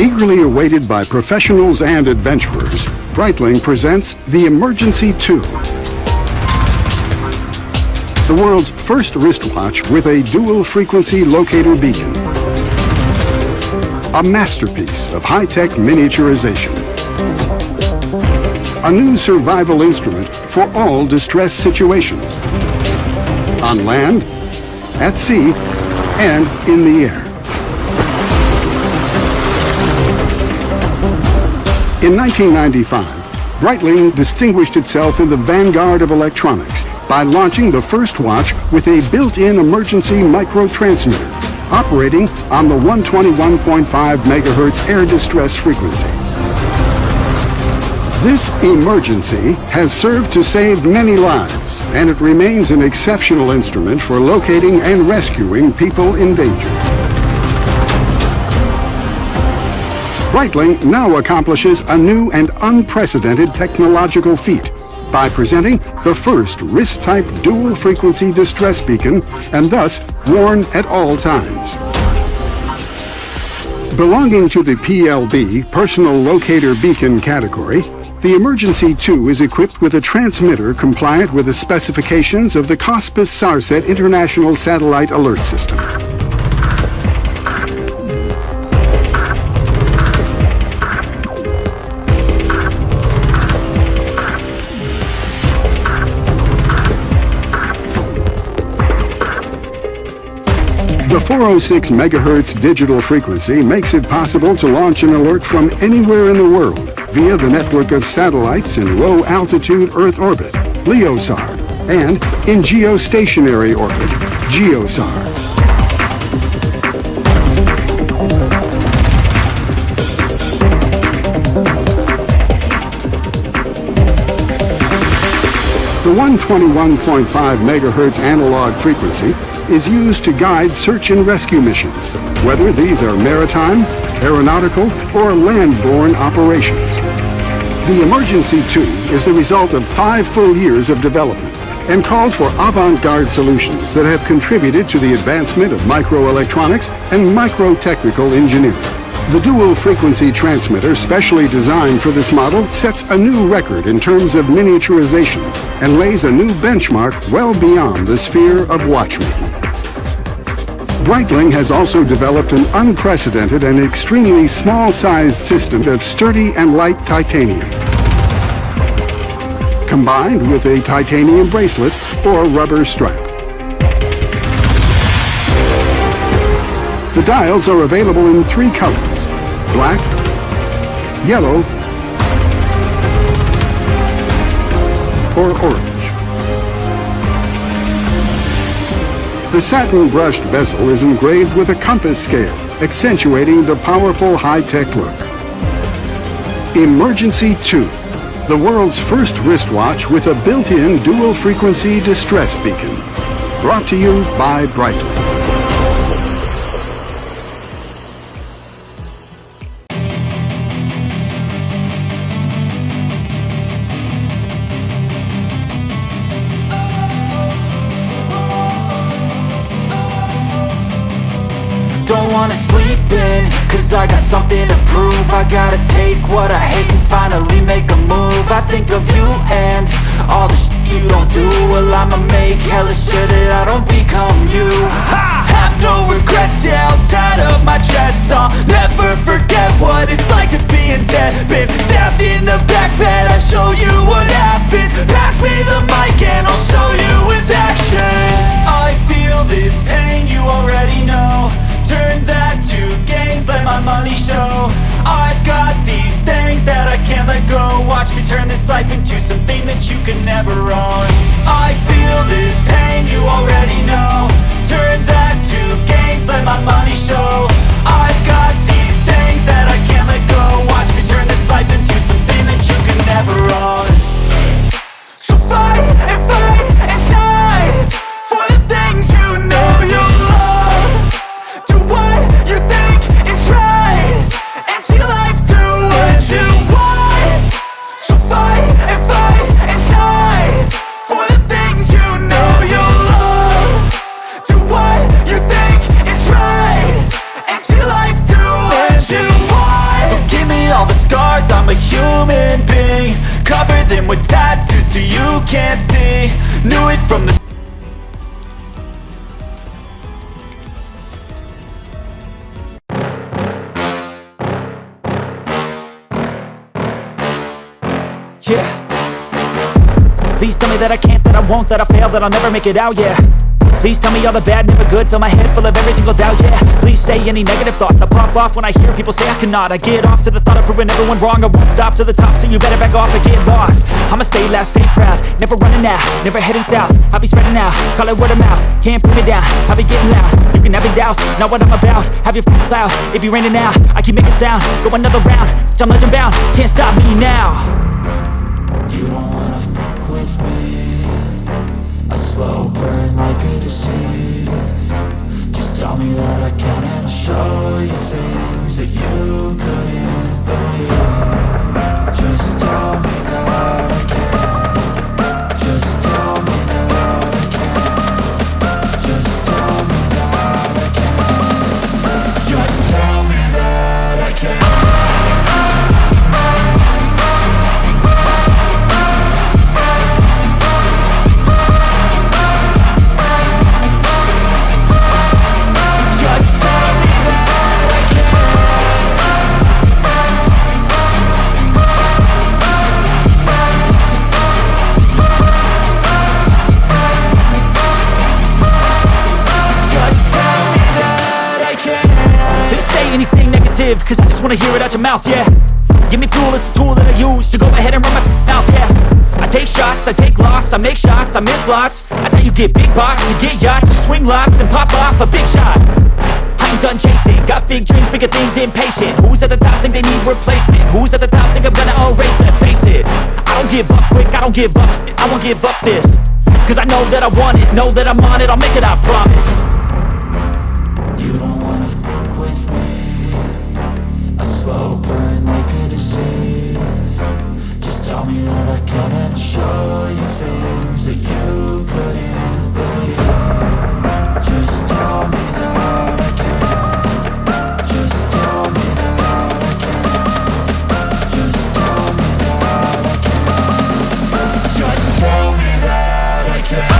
Eagerly awaited by professionals and adventurers, Breitling presents the Emergency 2. The world's first wristwatch with a dual-frequency locator beacon. A masterpiece of high-tech miniaturization. A new survival instrument for all distress situations. On land, at sea, and in the air. In 1995, Breitling distinguished itself in the vanguard of electronics by launching the first watch with a built-in emergency microtransmitter operating on the 121.5 MHz air distress frequency. This emergency has served to save many lives, and it remains an exceptional instrument for locating and rescuing people in danger. Breitling now accomplishes a new and unprecedented technological feat by presenting the first wrist-type dual-frequency distress beacon, and thus worn at all times. Belonging to the PLB, Personal Locator Beacon category, the Emergency 2 is equipped with a transmitter compliant with the specifications of the Cospis SARSAT International Satellite Alert System. The 406 MHz digital frequency makes it possible to launch an alert from anywhere in the world via the network of satellites in low-altitude Earth orbit, LEOSAR, and in geostationary orbit, GEOSAR. The 121.5 MHz analog frequency is used to guide search and rescue missions, whether these are maritime, aeronautical, or land-borne operations. The Emergency 2 is the result of 5 full years of development and called for avant-garde solutions that have contributed to the advancement of microelectronics and micro-technical engineering. The dual-frequency transmitter specially designed for this model sets a new record in terms of miniaturization and lays a new benchmark well beyond the sphere of watchmaking. Breitling has also developed an unprecedented and extremely small-sized system of sturdy and light titanium, combined with a titanium bracelet or rubber strap. The dials are available in 3 colors: black, yellow, or orange. The satin brushed bezel is engraved with a compass scale, accentuating the powerful high-tech look. Emergency 2, the world's first wristwatch with a built-in dual-frequency distress beacon. Brought to you by Breitling. Don't wanna sleep in cause I got something to prove. I gotta take what I hate and finally make a move. I think of you and all the shit you don't do. Well, I'ma make hella sure that I don't become you. I have no regrets, yeah, held tight up my chest. I'll never forget what it's like to be in debt. Been stabbed in the back bed, I'll show you what happens. Pass me the mic and I'll show you with action. I feel this pain, you already know. Turn that to gains, let my money show. I've got these things that I can't let go. Watch me turn this life into something that you can never own. I feel this pain, you already know. Turn that to gains, let my money show. I've got these things that I can't let go. Watch me turn this life into something that you can never own. So fight and die for the things you know you love. Do what you think is right and see life do what you want. So fight and die for the things you know you love. Do what you think is right and see life do what you want. So give me all the scars, I'm a human being. Cover them with tattoos so you can't see. Knew it from the yeah. Please tell me that I can't, that I won't, that I fail, that I'll never make it out, yeah. Please tell me all the bad, never good, fill my head full of every single doubt, yeah. Please say any negative thoughts, I pop off when I hear people say I cannot. I get off to the thought of proving everyone wrong, I won't stop to the top, so you better back off and get lost. I'ma stay loud, stay proud, never running out, never heading south. I'll be spreading out, call it word of mouth, can't put me down, I'll be getting loud. You can have your doubts, not what I'm about, have your f***ing cloud, it be raining now. I keep making sound, go another round, I'm legend bound, can't stop me now. You don't wanna fuck with me, a slow burn like a disease. Just tell me that I can and I'll show you things that you couldn't believe. Just tell me that I can. Just tell me that I can. Just tell me that I can. Just tell me that I can. Cause I just wanna hear it out your mouth, yeah. Give me fuel, it's a tool that I use to go ahead and run my mouth, yeah. I take shots, I take loss, I make shots, I miss lots. That's how you get big box, you get yachts, you swing lots and pop off a big shot. I ain't done chasing, got big dreams, bigger things, impatient. Who's at the top think they need replacement? Who's at the top think I'm gonna erase them? Face it, I don't give up quick, I don't give up shit, I won't give up this. Cause I know that I want it, know that I'm on it, I'll make it, I promise. You don't wanna fuck with me, a slow burn like a disease. Just tell me that I can and I'll show you things that you couldn't believe. Just tell me that I can. Just tell me that I can. Just tell me that I can. Just tell me that I can.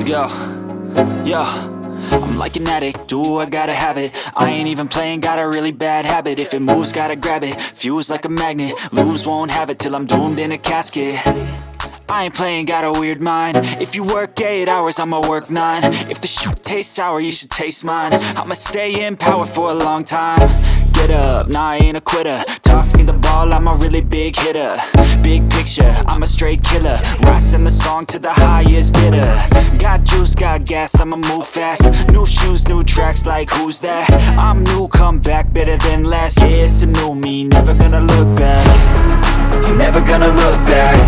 Let's go. Yo, I'm like an addict, do I gotta have it. I ain't even playing, got a really bad habit. If it moves, gotta grab it, fuse like a magnet. Lose, won't have it till I'm doomed in a casket. I ain't playing, got a weird mind. If you work 8 hours, I'ma work 9. If the shit tastes sour, you should taste mine. I'ma stay in power for a long time. Get up, nah, I ain't a quitter. Toss me the ball, I'm a really big hitter. Big picture, I'm a straight killer. Rising the song to the highest bidder. Got juice, got gas, I'ma move fast. New shoes, new tracks, like who's that? I'm new, come back, better than last. Yeah, it's a new me, never gonna look back. I'm never gonna look back.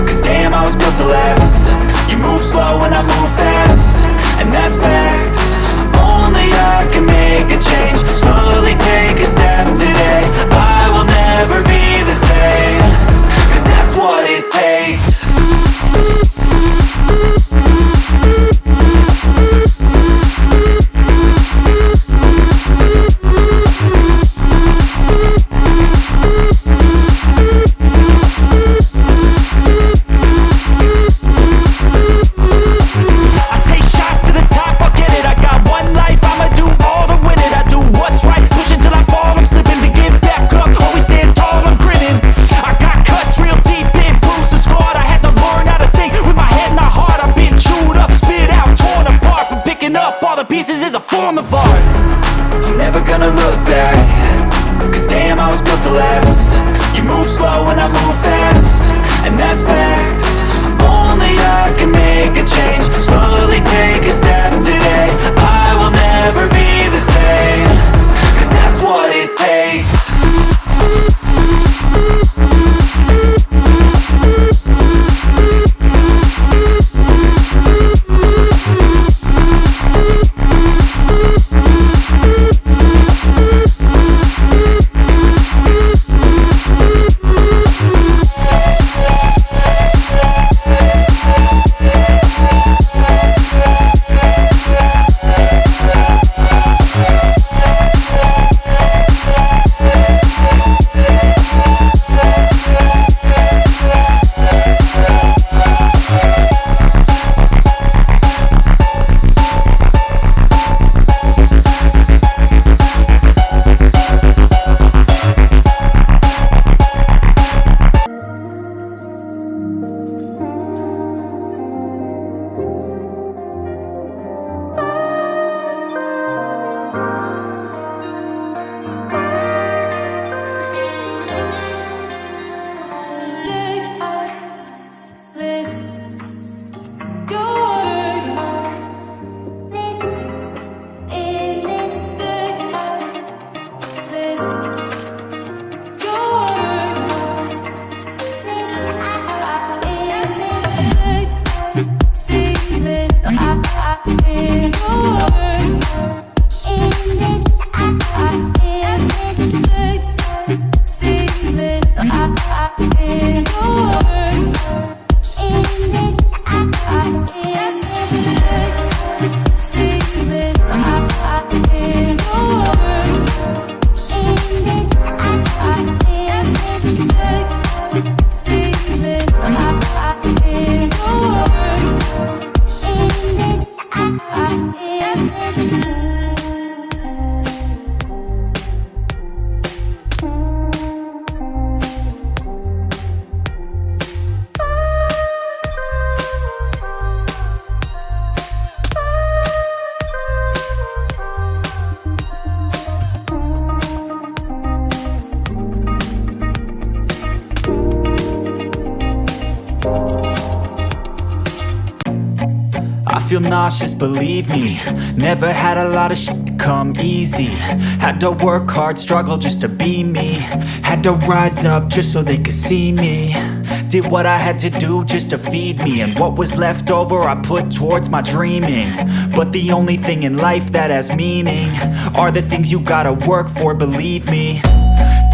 Cause damn, I was built to last. You move slow and I move fast, and that's facts. Only I can make a change. Slowly take a step today. I will never be the same. Cause that's what it takes. I'm never gonna look back. Cause damn, I was built to last. You move slow and I move fast, and that's facts. Only I can make a change. Slowly take a step today. I will never be the same. Cause that's what it takes. I feel nauseous, believe me. Never had a lot of shit come easy. Had to work hard, struggle just to be me. Had to rise up just so they could see me. Did what I had to do just to feed me, and what was left over I put towards my dreaming. But the only thing in life that has meaning are the things you gotta work for, believe me.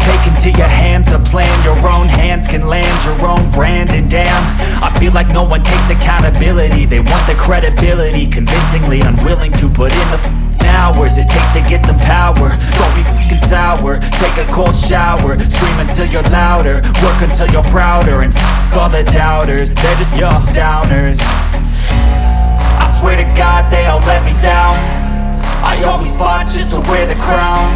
Take into your hands a plan, your own hands can land your own brand. And damn, I feel like no one takes accountability. They want the credibility, convincingly unwilling to put in the hours it takes to get some power. Don't be f***ing sour, take a cold shower. Scream until you're louder, work until you're prouder. And f*** all the doubters, they're just your downers. I swear to God they all let me down. I always fought just to wear the crown.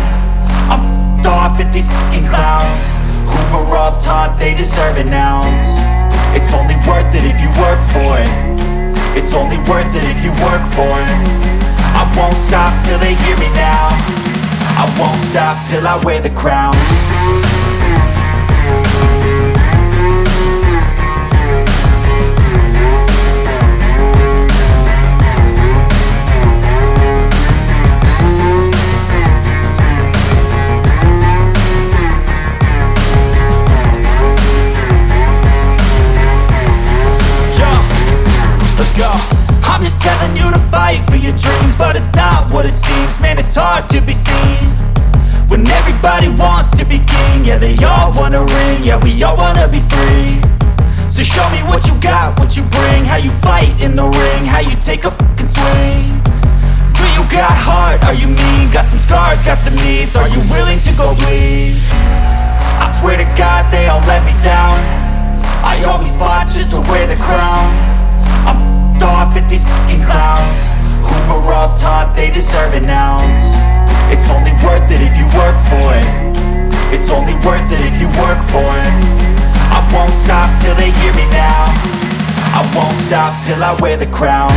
I'm off at these fucking clowns who were all taught they deserve an ounce. It's only worth it if you work for it. It's only worth it if you work for it. I won't stop till they hear me now. I won't stop till I wear the crown. I'm just telling you to fight for your dreams, but it's not what it seems. Man, it's hard to be seen when everybody wants to be king. Yeah, they all wanna ring, yeah, we all wanna be free. So show me what you got, what you bring, how you fight in the ring, how you take a fucking swing. Do you got heart, are you mean? Got some scars, got some needs, are you willing to go bleed? I swear to God they all let me down. I always fought just to wear the crown. I'm off at these fucking clowns who were all taught they deserve an ounce. It's only worth it if you work for it. It's only worth it if you work for it. I won't stop till they hear me now. I won't stop till I wear the crown.